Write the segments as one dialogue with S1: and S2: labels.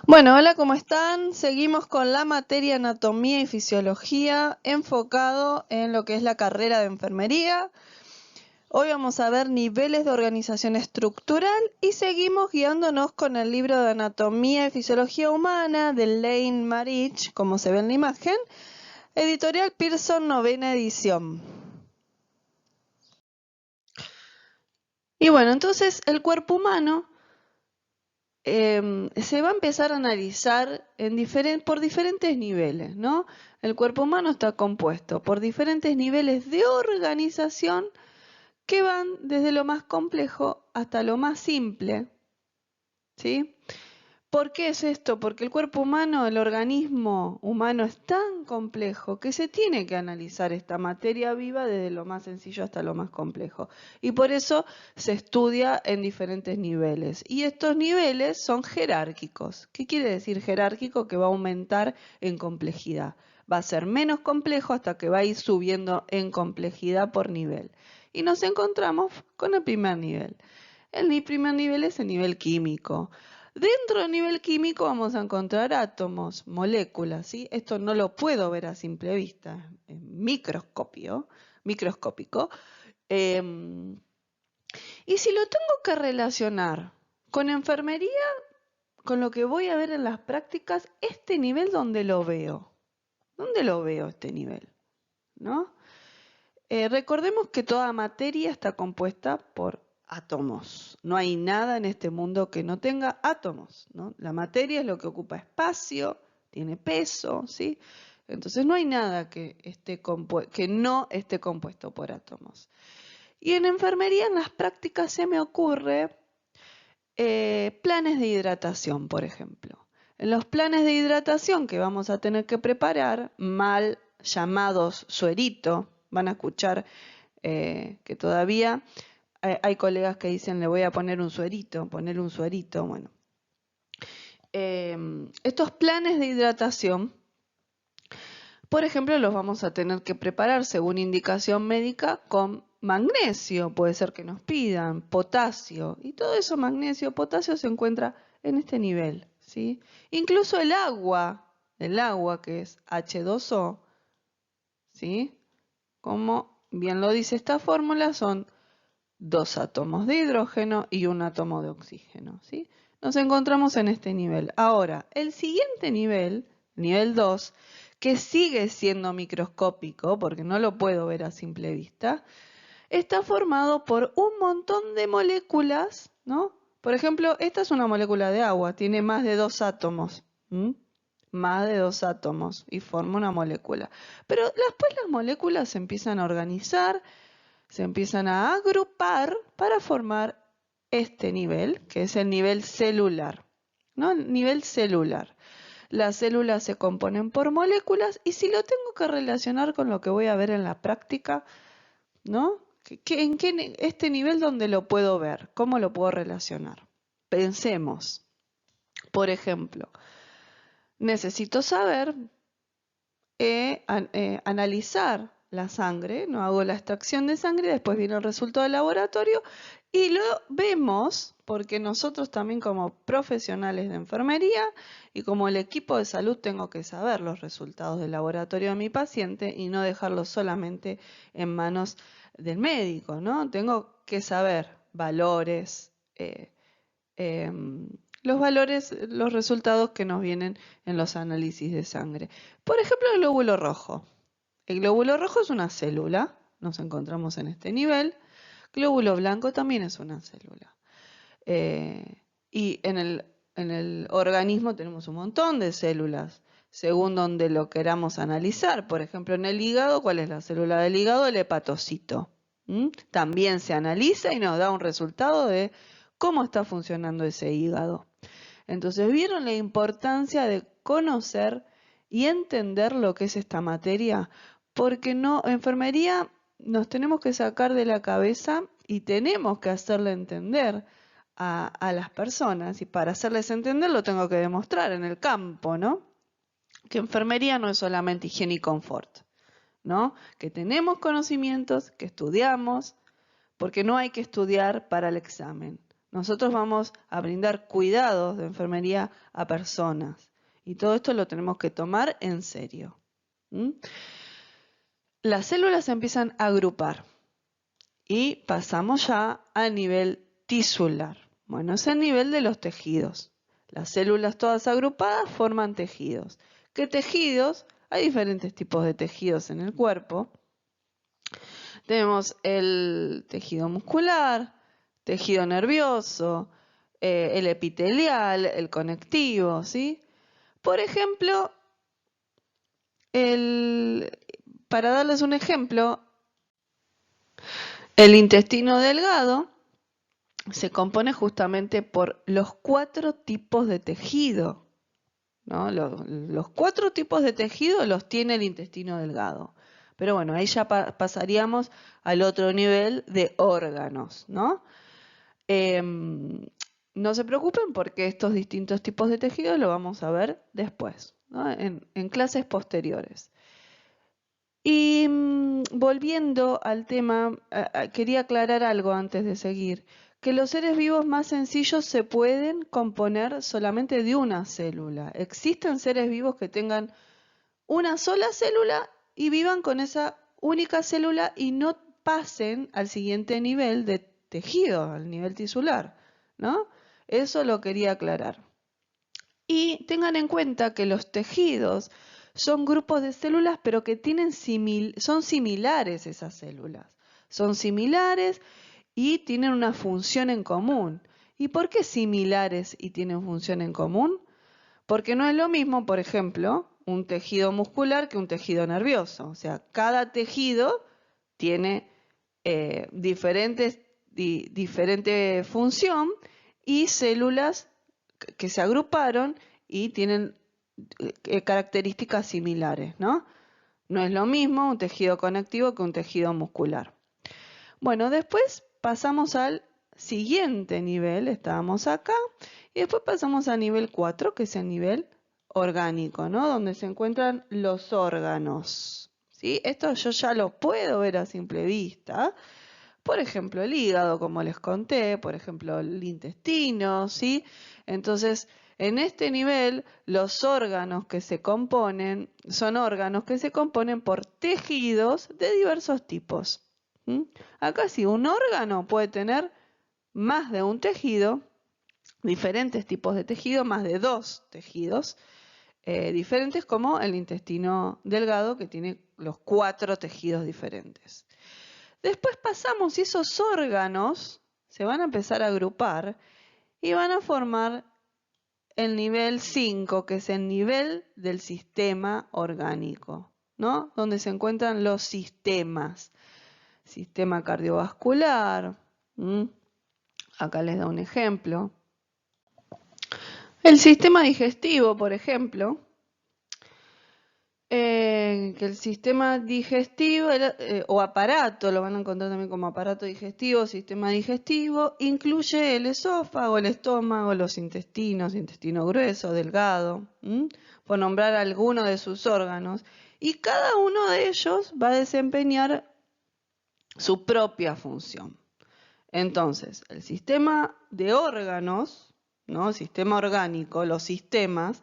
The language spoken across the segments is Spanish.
S1: Bueno, hola, ¿cómo están? Seguimos con la materia Anatomía y Fisiología enfocado en lo que es la carrera de enfermería. Hoy vamos a ver niveles de organización estructural y seguimos guiándonos con el libro de Anatomía y Fisiología Humana de Lane Marich, como se ve en la imagen, editorial Pearson, 9ª edición. Y bueno, entonces el cuerpo humano se va a empezar a analizar por diferentes niveles, ¿no? El cuerpo humano está compuesto por diferentes niveles de organización que van desde lo más complejo hasta lo más simple, ¿sí? ¿Por qué es esto? Porque el cuerpo humano, el organismo humano es tan complejo que se tiene que analizar esta materia viva desde lo más sencillo hasta lo más complejo. Y por eso se estudia en diferentes niveles. Y estos niveles son jerárquicos. ¿Qué quiere decir jerárquico? Que va a aumentar en complejidad. Va a ser menos complejo hasta que va a ir subiendo en complejidad por nivel. Y nos encontramos con el primer nivel. El primer nivel es el nivel químico. Dentro del nivel químico vamos a encontrar átomos, moléculas, ¿sí? Esto no lo puedo ver a simple vista, es microscópico. Y si lo tengo que relacionar con enfermería, con lo que voy a ver en las prácticas, este nivel, ¿dónde lo veo? ¿Dónde lo veo este nivel? ¿No? Recordemos que toda materia está compuesta por átomos. No hay nada en este mundo que no tenga átomos, ¿no? La materia es lo que ocupa espacio, tiene peso, ¿sí? Entonces no hay nada que no esté compuesto por átomos. Y en enfermería, en las prácticas, se me ocurre planes de hidratación, por ejemplo. En los planes de hidratación que vamos a tener que preparar, mal llamados suerito, van a escuchar que todavía hay colegas que dicen le voy a poner un suerito, bueno. Estos planes de hidratación, por ejemplo, los vamos a tener que preparar según indicación médica con magnesio, puede ser que nos pidan, potasio, y todo eso magnesio, potasio se encuentra en este nivel, ¿sí? Incluso el agua que es H2O, ¿sí? Como bien lo dice esta fórmula, son 2 átomos de hidrógeno y un átomo de oxígeno, ¿sí? Nos encontramos en este nivel. Ahora, el siguiente nivel, nivel 2, que sigue siendo microscópico, porque no lo puedo ver a simple vista, está formado por un montón de moléculas, ¿no? Por ejemplo, esta es una molécula de agua, tiene más de 2 átomos, más de 2 átomos y forma una molécula. Pero después las moléculas se empiezan a organizar, se empiezan a agrupar para formar este nivel, que es el nivel celular, ¿no? El nivel celular. Las células se componen por moléculas y si lo tengo que relacionar con lo que voy a ver en la práctica, ¿no? Este nivel dónde lo puedo ver? ¿Cómo lo puedo relacionar? Pensemos, por ejemplo, necesito saber analizar la sangre, no hago la extracción de sangre, después viene el resultado del laboratorio y lo vemos porque nosotros también como profesionales de enfermería y como el equipo de salud tengo que saber los resultados del laboratorio de mi paciente y no dejarlo solamente en manos del médico, ¿no? Tengo que saber valores, los valores, los resultados que nos vienen en los análisis de sangre. Por ejemplo, el glóbulo rojo. El glóbulo rojo es una célula, nos encontramos en este nivel. Glóbulo blanco también es una célula. Y en el organismo tenemos un montón de células, según donde lo queramos analizar. Por ejemplo, en el hígado, ¿cuál es la célula del hígado? El hepatocito. También se analiza y nos da un resultado de cómo está funcionando ese hígado. Entonces, ¿vieron la importancia de conocer y entender lo que es esta materia? Porque enfermería nos tenemos que sacar de la cabeza y tenemos que hacerle entender a las personas. Y para hacerles entender lo tengo que demostrar en el campo, ¿no? Que enfermería no es solamente higiene y confort, ¿no? Que tenemos conocimientos, que estudiamos, porque no hay que estudiar para el examen. Nosotros vamos a brindar cuidados de enfermería a personas y todo esto lo tenemos que tomar en serio. Las células se empiezan a agrupar y pasamos ya a nivel tisular. Bueno, es el nivel de los tejidos. Las células todas agrupadas forman tejidos. ¿Qué tejidos? Hay diferentes tipos de tejidos en el cuerpo. Tenemos el tejido muscular, tejido nervioso, el epitelial, el conectivo, ¿sí? Por ejemplo, para darles un ejemplo, el intestino delgado se compone justamente por los 4 tipos de tejido, ¿no? Los 4 tipos de tejido los tiene el intestino delgado. Pero bueno, ahí ya pasaríamos al otro nivel de órganos, ¿no? No se preocupen porque estos distintos tipos de tejido lo vamos a ver después, ¿no? En clases posteriores. Y volviendo al tema, quería aclarar algo antes de seguir, que los seres vivos más sencillos se pueden componer solamente de una célula. Existen seres vivos que tengan una sola célula y vivan con esa única célula y no pasen al siguiente nivel de tejido, al nivel tisular, ¿no? Eso lo quería aclarar. Y tengan en cuenta que los tejidos son grupos de células, pero que son similares esas células. Son similares y tienen una función en común. ¿Y por qué similares y tienen función en común? Porque no es lo mismo, por ejemplo, un tejido muscular que un tejido nervioso. O sea, cada tejido tiene diferente función y células que se agruparon y tienen características similares, ¿no? No es lo mismo un tejido conectivo que un tejido muscular. Bueno, después pasamos al siguiente nivel, estábamos acá, y después pasamos al nivel 4, que es el nivel orgánico, ¿no? Donde se encuentran los órganos, ¿sí? Esto yo ya lo puedo ver a simple vista. Por ejemplo, el hígado, como les conté, por ejemplo, el intestino, ¿sí? Entonces, en este nivel, los órganos que se componen son órganos que se componen por tejidos de diversos tipos. Acá sí, un órgano puede tener más de un tejido, diferentes tipos de tejido, más de 2 tejidos diferentes, como el intestino delgado, que tiene los 4 tejidos diferentes. Después pasamos y esos órganos se van a empezar a agrupar y van a formar el nivel 5, que es el nivel del sistema orgánico, ¿no? Donde se encuentran los sistemas. Sistema cardiovascular. Acá les da un ejemplo. El sistema digestivo, por ejemplo. Que el sistema digestivo o aparato, lo van a encontrar también como aparato digestivo, sistema digestivo, incluye el esófago, el estómago, los intestinos, intestino grueso, delgado, por nombrar alguno de sus órganos, y cada uno de ellos va a desempeñar su propia función. Entonces, el sistema de órganos, ¿no? El sistema orgánico, los sistemas,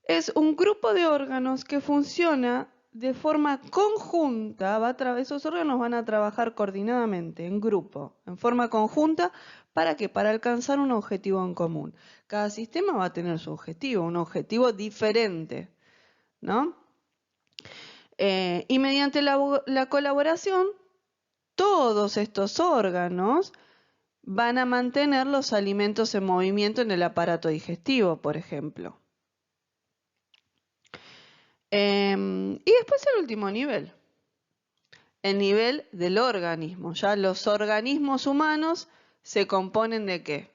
S1: es un grupo de órganos que funciona de forma conjunta, esos órganos van a trabajar coordinadamente, en grupo, en forma conjunta, ¿para qué? Para alcanzar un objetivo en común. Cada sistema va a tener su objetivo, un objetivo diferente, ¿no? Y mediante la colaboración, todos estos órganos van a mantener los alimentos en movimiento en el aparato digestivo, por ejemplo. Y después el último nivel, el nivel del organismo. Ya los organismos humanos se componen ¿de qué?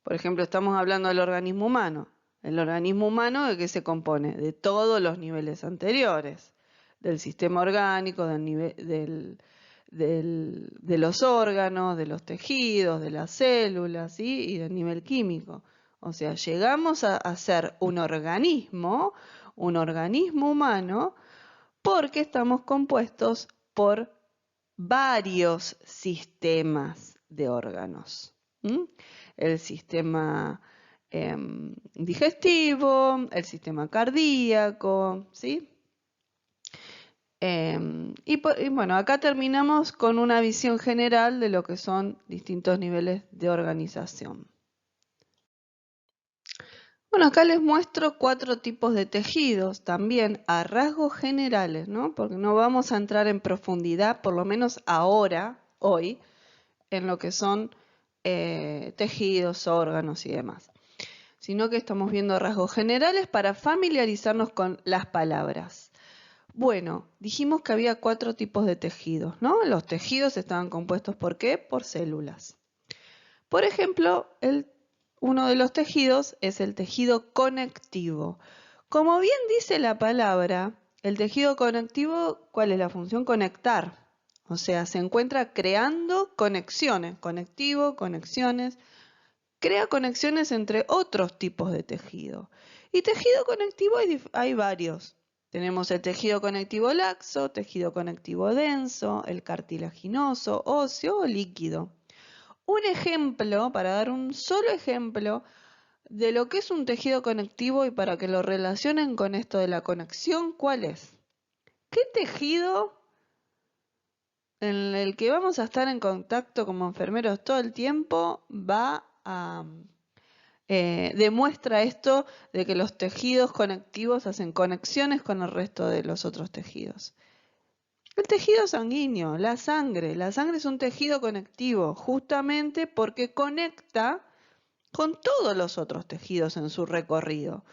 S1: Por ejemplo, estamos hablando del organismo humano. El organismo humano, ¿de qué se compone? De todos los niveles anteriores. Del sistema orgánico, de los órganos, de los tejidos, de las células, ¿sí? Y del nivel químico. O sea, llegamos a ser un organismo humano, porque estamos compuestos por varios sistemas de órganos, El sistema digestivo, el sistema cardíaco, ¿sí? Y bueno, acá terminamos con una visión general de lo que son distintos niveles de organización. Bueno, acá les muestro 4 tipos de tejidos, también a rasgos generales, ¿no? Porque no vamos a entrar en profundidad, por lo menos ahora, hoy, en lo que son tejidos, órganos y demás, sino que estamos viendo rasgos generales para familiarizarnos con las palabras. Bueno, dijimos que había 4 tipos de tejidos, ¿no? Los tejidos estaban compuestos ¿por qué? Por células. Por ejemplo, uno de los tejidos es el tejido conectivo. Como bien dice la palabra, el tejido conectivo, ¿cuál es la función? Conectar. O sea, se encuentra creando conexiones, conectivo, conexiones, crea conexiones entre otros tipos de tejido. Y tejido conectivo hay varios. Tenemos el tejido conectivo laxo, tejido conectivo denso, el cartilaginoso, óseo o líquido. Un ejemplo, para dar un solo ejemplo, de lo que es un tejido conectivo y para que lo relacionen con esto de la conexión, ¿cuál es? ¿Qué tejido en el que vamos a estar en contacto como enfermeros todo el tiempo demuestra esto de que los tejidos conectivos hacen conexiones con el resto de los otros tejidos? El tejido sanguíneo, la sangre. La sangre es un tejido conectivo justamente porque conecta con todos los otros tejidos en su recorrido,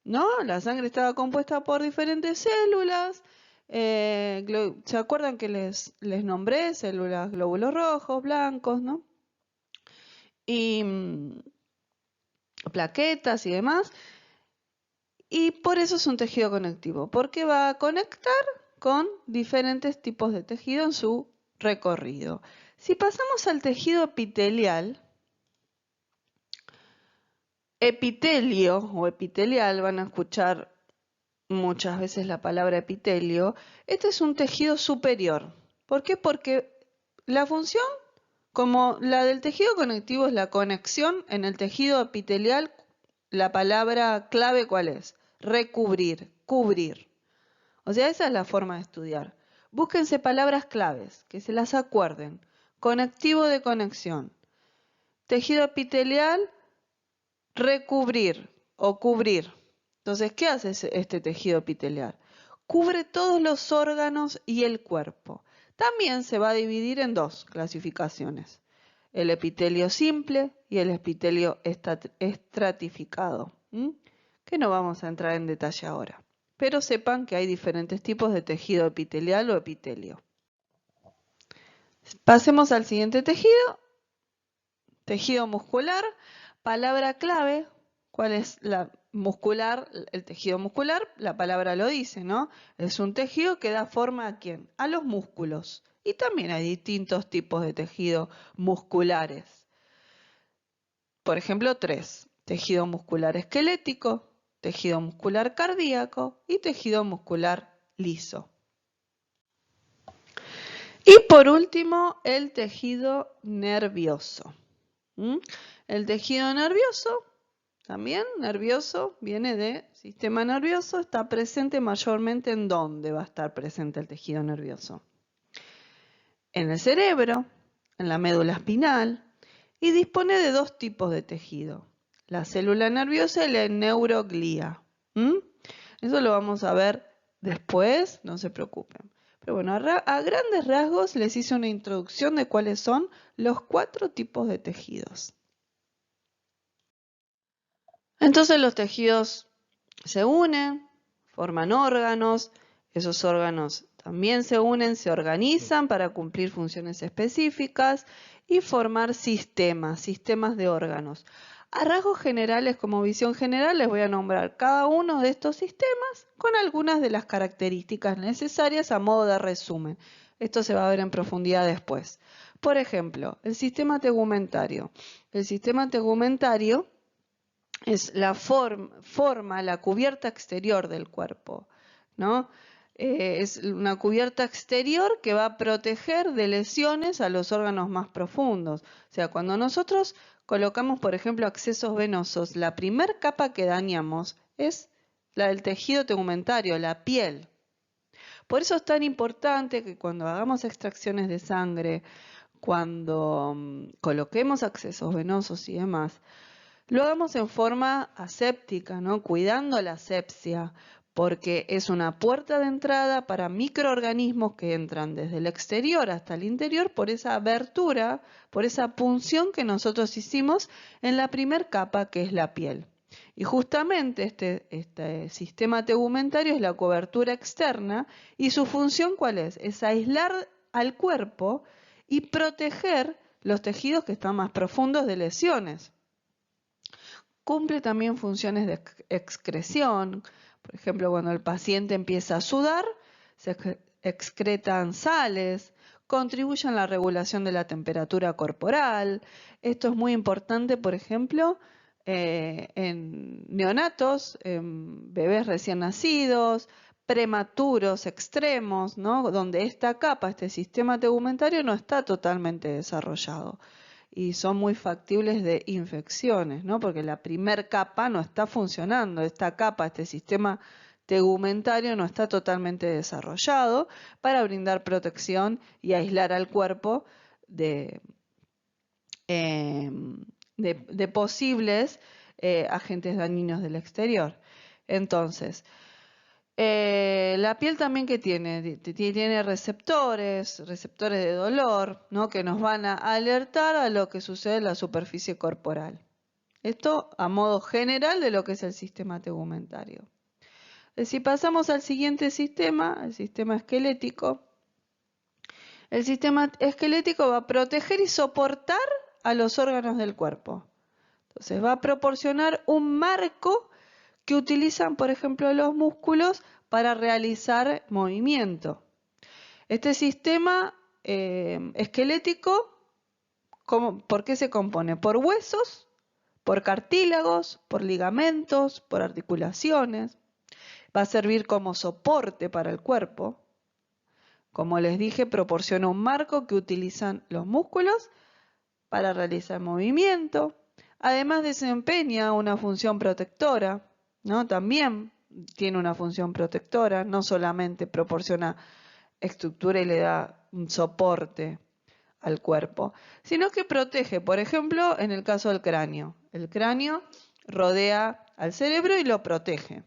S1: ¿no? La sangre estaba compuesta por diferentes células. ¿Se acuerdan que les nombré? Células, glóbulos rojos, blancos, ¿no? Y plaquetas y demás. Y por eso es un tejido conectivo, porque va a conectar con diferentes tipos de tejido en su recorrido. Si pasamos al tejido epitelial, epitelio o epitelial, van a escuchar muchas veces la palabra epitelio. Este es un tejido superior. ¿Por qué? Porque la función, como la del tejido conectivo, es la conexión. En el tejido epitelial, la palabra clave, ¿cuál es? Recubrir, cubrir. O sea, esa es la forma de estudiar. Búsquense palabras claves, que se las acuerden. Conectivo de conexión. Tejido epitelial, recubrir o cubrir. Entonces, ¿qué hace este tejido epitelial? Cubre todos los órganos y el cuerpo. También se va a dividir en 2 clasificaciones. El epitelio simple y el epitelio estratificado. Que no vamos a entrar en detalle ahora. Pero sepan que hay diferentes tipos de tejido epitelial o epitelio. Pasemos al siguiente tejido. Tejido muscular. Palabra clave. ¿Cuál es la muscular? El tejido muscular, la palabra lo dice, ¿no? Es un tejido que da forma ¿a quién? A los músculos. Y también hay distintos tipos de tejido musculares. Por ejemplo, 3. Tejido muscular esquelético, tejido muscular cardíaco y tejido muscular liso. Y por último, el tejido nervioso. El tejido nervioso, también nervioso, viene de sistema nervioso, está presente mayormente ¿en dónde va a estar presente el tejido nervioso? En el cerebro, en la médula espinal, y dispone de 2 tipos de tejido, la célula nerviosa y la neuroglía. Eso lo vamos a ver después, no se preocupen. Pero bueno, a grandes rasgos les hice una introducción de cuáles son los 4 tipos de tejidos. Entonces los tejidos se unen, forman órganos, esos órganos también se unen, se organizan para cumplir funciones específicas y formar sistemas de órganos. A rasgos generales, como visión general, les voy a nombrar cada uno de estos sistemas con algunas de las características necesarias a modo de resumen. Esto se va a ver en profundidad después. Por ejemplo, el sistema tegumentario. El sistema tegumentario es la forma, la cubierta exterior del cuerpo, ¿no? Es una cubierta exterior que va a proteger de lesiones a los órganos más profundos. O sea, cuando nosotros colocamos, por ejemplo, accesos venosos, la primer capa que dañamos es la del tejido tegumentario, la piel. Por eso es tan importante que cuando hagamos extracciones de sangre, cuando coloquemos accesos venosos y demás, lo hagamos en forma aséptica, ¿no? Cuidando la asepsia, porque es una puerta de entrada para microorganismos que entran desde el exterior hasta el interior por esa abertura, por esa punción que nosotros hicimos en la primer capa, que es la piel. Y justamente este sistema tegumentario es la cobertura externa y su función ¿cuál es? Es aislar al cuerpo y proteger los tejidos que están más profundos de lesiones. Cumple también funciones de excreción. Por ejemplo, cuando el paciente empieza a sudar, se excretan sales, contribuyen a la regulación de la temperatura corporal. Esto es muy importante, por ejemplo, en neonatos, en bebés recién nacidos, prematuros extremos, ¿no? Donde esta capa, este sistema tegumentario no está totalmente desarrollado y son muy factibles de infecciones, ¿no? Porque la primer capa no está funcionando, esta capa, este sistema tegumentario no está totalmente desarrollado para brindar protección y aislar al cuerpo de posibles agentes dañinos del exterior. Entonces, la piel también que tiene receptores de dolor, ¿no? Que nos van a alertar a lo que sucede en la superficie corporal. Esto a modo general de lo que es el sistema tegumentario. Si pasamos al siguiente sistema, el sistema esquelético, el sistema esquelético va a proteger y soportar a los órganos del cuerpo. Entonces va a proporcionar un marco que utilizan, por ejemplo, los músculos para realizar movimiento. Este sistema esquelético, ¿por qué se compone? Por huesos, por cartílagos, por ligamentos, por articulaciones. Va a servir como soporte para el cuerpo. Como les dije, proporciona un marco que utilizan los músculos para realizar movimiento. Además desempeña una función protectora, ¿no? También tiene una función protectora, no solamente proporciona estructura y le da un soporte al cuerpo, sino que protege, por ejemplo, en el caso del cráneo. El cráneo rodea al cerebro y lo protege,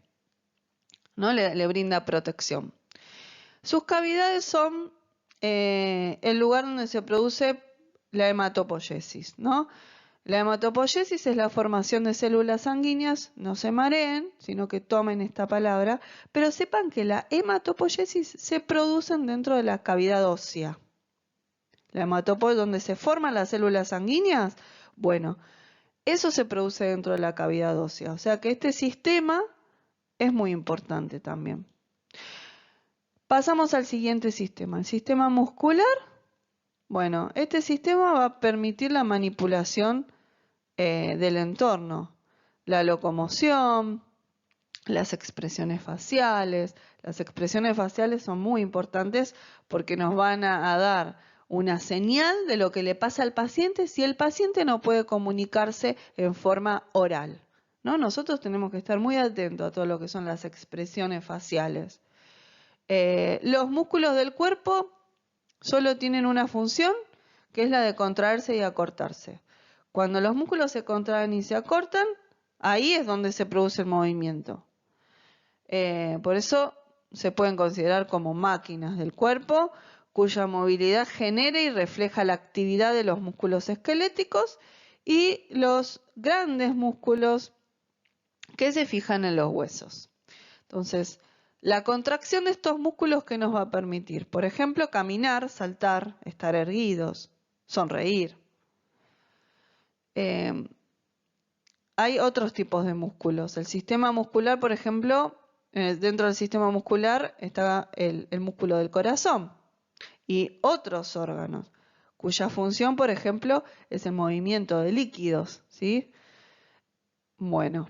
S1: ¿no? Le brinda protección. Sus cavidades son el lugar donde se produce la hematopoiesis, ¿no? La hematopoiesis es la formación de células sanguíneas, no se mareen, sino que tomen esta palabra, pero sepan que la hematopoiesis se produce dentro de la cavidad ósea. La hematopoiesis, donde se forman las células sanguíneas, bueno, eso se produce dentro de la cavidad ósea. O sea que este sistema es muy importante también. Pasamos al siguiente sistema, el sistema muscular. Bueno, este sistema va a permitir la manipulación del entorno, la locomoción, las expresiones faciales. Las expresiones faciales son muy importantes porque nos van a dar una señal de lo que le pasa al paciente si el paciente no puede comunicarse en forma oral, ¿no? Nosotros tenemos que estar muy atentos a todo lo que son las expresiones faciales. Los músculos del cuerpo solo tienen una función, que es la de contraerse y acortarse. Cuando los músculos se contraen y se acortan, ahí es donde se produce el movimiento. Por eso se pueden considerar como máquinas del cuerpo, cuya movilidad genera y refleja la actividad de los músculos esqueléticos y los grandes músculos que se fijan en los huesos. Entonces, la contracción de estos músculos que nos va a permitir, por ejemplo, caminar, saltar, estar erguidos, sonreír. Hay otros tipos de músculos. El sistema muscular, por ejemplo, dentro del sistema muscular está el músculo del corazón y otros órganos, cuya función, por ejemplo, es el movimiento de líquidos, ¿sí? Bueno,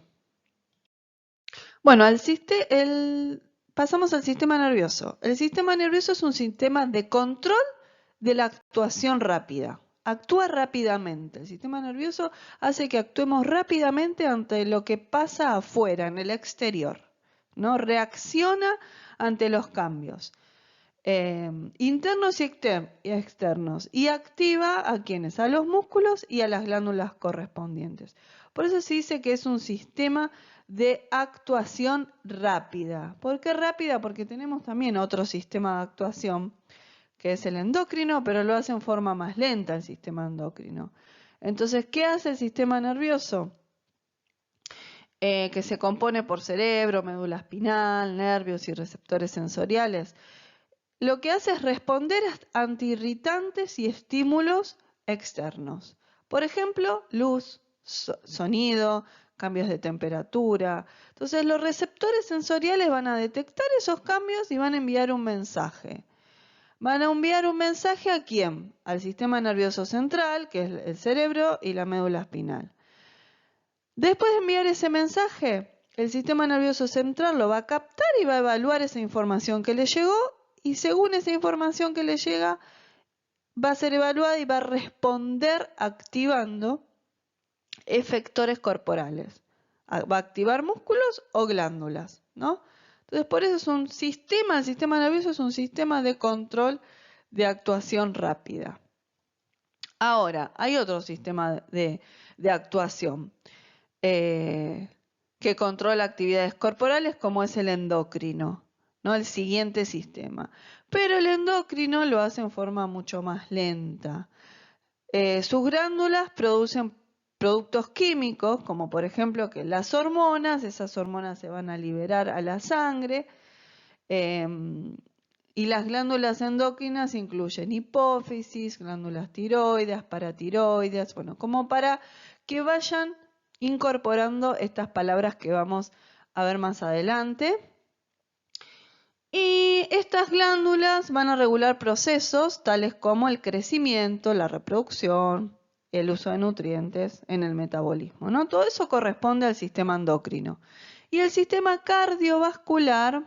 S1: el pasamos al sistema nervioso. El sistema nervioso es un sistema de control de la actuación rápida. Actúa rápidamente. El sistema nervioso hace que actuemos rápidamente ante lo que pasa afuera, en el exterior, ¿no? Reacciona ante los cambios internos y externos, y activa a quienes, a los músculos y a las glándulas correspondientes. Por eso se dice que es un sistema de actuación rápida. ¿Por qué rápida? Porque tenemos también otro sistema de actuación, que es el endocrino, pero lo hace en forma más lenta el sistema endocrino. Entonces, ¿qué hace el sistema nervioso? Que se compone por cerebro, médula espinal, nervios y receptores sensoriales. Lo que hace es responder ante irritantes y estímulos externos. Por ejemplo, luz, sonido, cambios de temperatura. Entonces, los receptores sensoriales van a detectar esos cambios y van a enviar un mensaje. ¿Van a enviar un mensaje a quién? Al sistema nervioso central, que es el cerebro, y la médula espinal. Después de enviar ese mensaje, el sistema nervioso central lo va a captar y va a evaluar esa información que le llegó, y según esa información que le llega, va a ser evaluada y va a responder activando efectores corporales. Va a activar músculos o glándulas, ¿no? Entonces, por eso es un sistema, el sistema nervioso es un sistema de control de actuación rápida. Ahora, hay otro sistema de actuación que controla actividades corporales, como es el endocrino, ¿no? El siguiente sistema. Pero el endocrino lo hace en forma mucho más lenta. Sus glándulas producen productos químicos, como por ejemplo que las hormonas, esas hormonas se van a liberar a la sangre, y las glándulas endocrinas incluyen hipófisis, glándulas tiroides, paratiroides, bueno, como para que vayan incorporando estas palabras que vamos a ver más adelante. Y estas glándulas van a regular procesos tales como el crecimiento, la reproducción, el uso de nutrientes en el metabolismo, ¿no? Todo eso corresponde al sistema endocrino. Y el sistema cardiovascular,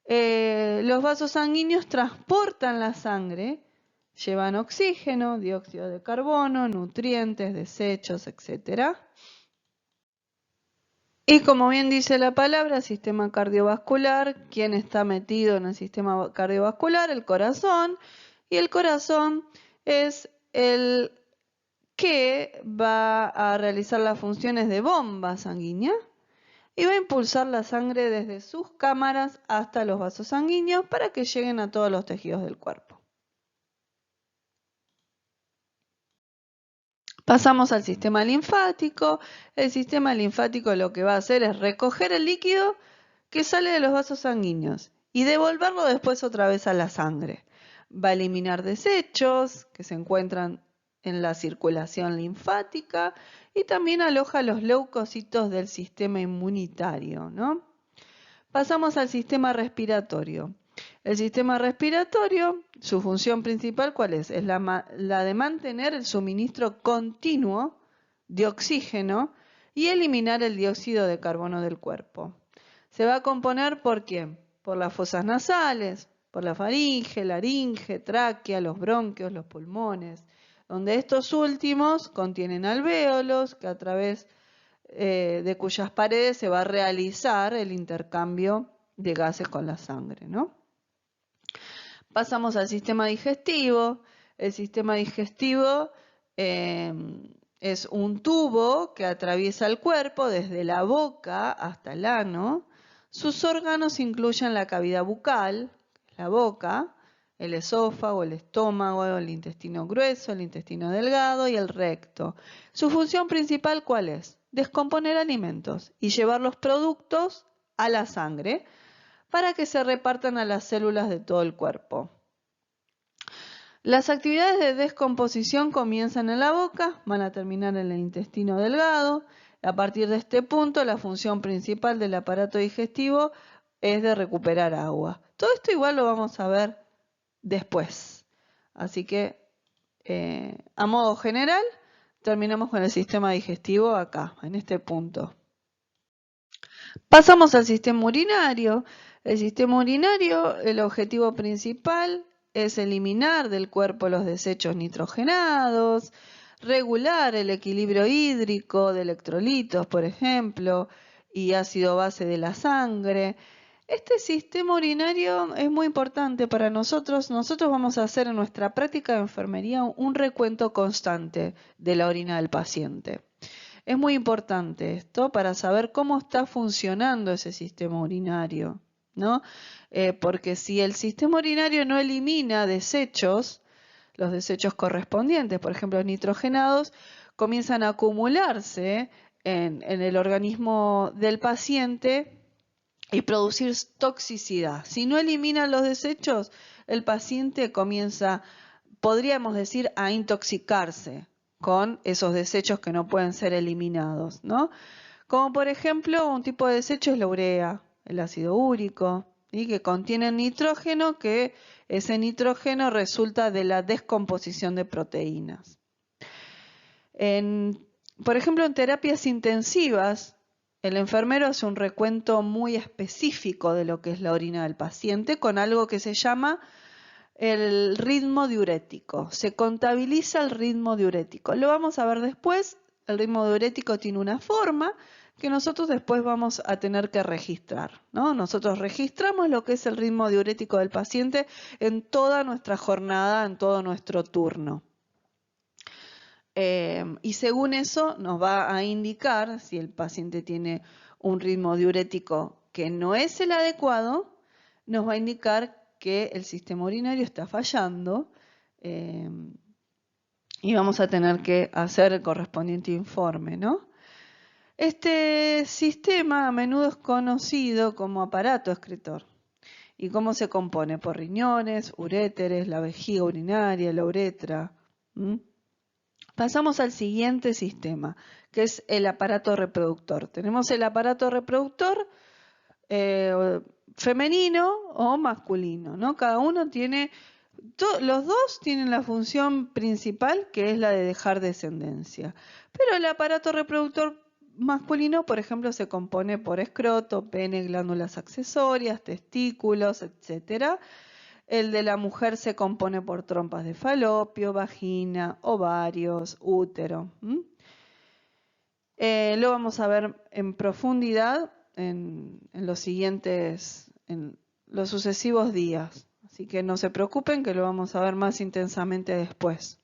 S1: los vasos sanguíneos transportan la sangre, llevan oxígeno, dióxido de carbono, nutrientes, desechos, etc. Y como bien dice la palabra, sistema cardiovascular, ¿quién está metido en el sistema cardiovascular? El corazón. Y el corazón es el que va a realizar las funciones de bomba sanguínea y va a impulsar la sangre desde sus cámaras hasta los vasos sanguíneos para que lleguen a todos los tejidos del cuerpo. Pasamos al sistema linfático. El sistema linfático lo que va a hacer es recoger el líquido que sale de los vasos sanguíneos y devolverlo después otra vez a la sangre. Va a eliminar desechos que se encuentran en la circulación linfática y también aloja los leucocitos del sistema inmunitario, ¿no? Pasamos al sistema respiratorio. El sistema respiratorio, su función principal, ¿cuál es? Es la de mantener el suministro continuo de oxígeno y eliminar el dióxido de carbono del cuerpo. Se va a componer ¿por qué? Por las fosas nasales, por la faringe, laringe, tráquea, los bronquios, los pulmones, donde estos últimos contienen alvéolos que a través de cuyas paredes se va a realizar el intercambio de gases con la sangre, ¿no? Pasamos al sistema digestivo. El sistema digestivo es un tubo que atraviesa el cuerpo desde la boca hasta el ano. Sus órganos incluyen la cavidad bucal, la boca, el esófago, el estómago, el intestino grueso, el intestino delgado y el recto. Su función principal, ¿cuál es? Descomponer alimentos y llevar los productos a la sangre para que se repartan a las células de todo el cuerpo. Las actividades de descomposición comienzan en la boca, van a terminar en el intestino delgado. A partir de este punto, la función principal del aparato digestivo es de recuperar agua. Todo esto igual lo vamos a ver después. Así que, a modo general, terminamos con el sistema digestivo acá, en este punto. Pasamos al sistema urinario. El sistema urinario, el objetivo principal es eliminar del cuerpo los desechos nitrogenados, regular el equilibrio hídrico de electrolitos, por ejemplo, y ácido base de la sangre. Este sistema urinario es muy importante para nosotros. Nosotros vamos a hacer en nuestra práctica de enfermería un recuento constante de la orina del paciente. Es muy importante esto para saber cómo está funcionando ese sistema urinario, ¿no? Porque si el sistema urinario no elimina desechos, los desechos correspondientes, por ejemplo, nitrogenados, comienzan a acumularse en el organismo del paciente y producir toxicidad. Si no eliminan los desechos, el paciente comienza, podríamos decir, a intoxicarse con esos desechos que no pueden ser eliminados, ¿no? Como por ejemplo, un tipo de desecho es la urea, el ácido úrico, ¿sí? Que contiene nitrógeno, que ese nitrógeno resulta de la descomposición de proteínas. Por ejemplo, en terapias intensivas, el enfermero hace un recuento muy específico de lo que es la orina del paciente con algo que se llama el ritmo diurético. Se contabiliza el ritmo diurético. Lo vamos a ver después. El ritmo diurético tiene una forma que nosotros después vamos a tener que registrar, ¿no? Nosotros registramos lo que es el ritmo diurético del paciente en toda nuestra jornada, en todo nuestro turno. Y según eso nos va a indicar si el paciente tiene un ritmo diurético que no es el adecuado, nos va a indicar que el sistema urinario está fallando y vamos a tener que hacer el correspondiente informe, ¿no? Este sistema a menudo es conocido como aparato excretor. ¿Y cómo se compone? Por riñones, uréteres, la vejiga urinaria, la uretra. Pasamos al siguiente sistema, que es el aparato reproductor. Tenemos el aparato reproductor femenino o masculino, ¿no? Cada uno tiene, los dos tienen la función principal, que es la de dejar descendencia. Pero el aparato reproductor masculino, por ejemplo, se compone por escroto, pene, glándulas accesorias, testículos, etc. El de la mujer se compone por trompas de falopio, vagina, ovarios, útero. Lo vamos a ver en profundidad en los sucesivos días. Así que no se preocupen, que lo vamos a ver más intensamente después.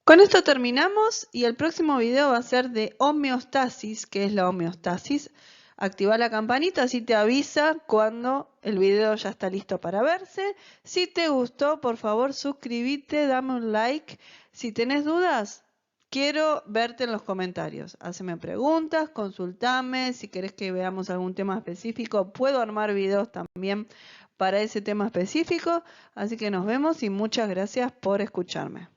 S1: Con esto terminamos y el próximo video va a ser de homeostasis. ¿Qué es la homeostasis? Activa la campanita, así te avisa cuando el video ya está listo para verse. Si te gustó, por favor suscríbete, dame un like. Si tenés dudas, quiero verte en los comentarios. Haceme preguntas, consultame. Si querés que veamos algún tema específico, puedo armar videos también para ese tema específico. Así que nos vemos y muchas gracias por escucharme.